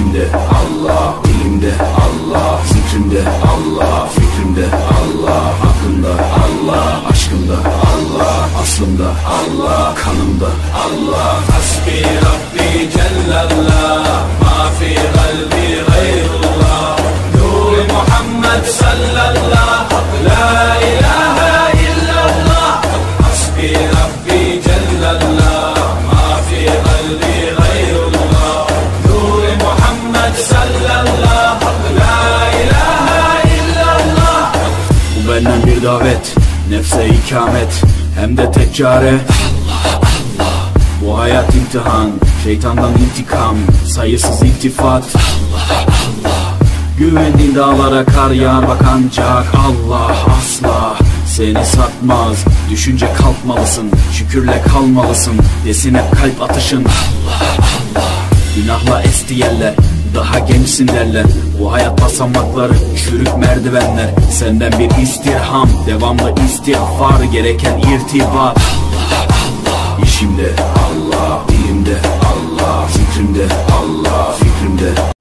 İşimde Allah, dilimde Allah, zikrimde Allah, fikrimde Allah, aklımda Allah, aşkımda Allah, aslımda Allah, kanımda Allah. Hasbi Rabbi Cellallah, ma fi kalbi gayrullah. Nur Muhammed sallallahu, la ilahe illallah. Hasbi Rabbi Cellallah, ma fi kalbi gayrullah. Nur Muhammed sallallahu, la ilahe illallah. Bu benden bir davet, nefse ikamet, hem de tek çare Allah. Bu hayat imtihan, şeytandan intikam, sayısız iltifat Allah. Güvendiğin dağlara kar yağar bak ancak Allah asla seni satmaz. Düşünce kalkmalısın, şükürle kalmalısın, desin hep kalp atışın Allah. Günahla esti yerler, daha gençsin derler. Bu hayat basamakları, çürük merdivenler. Senden bir istirham, devamlı istiğfar, gereken irtibat Allah. İşimde Allah, dilimde Allah, zikrimde Allah, fikrimde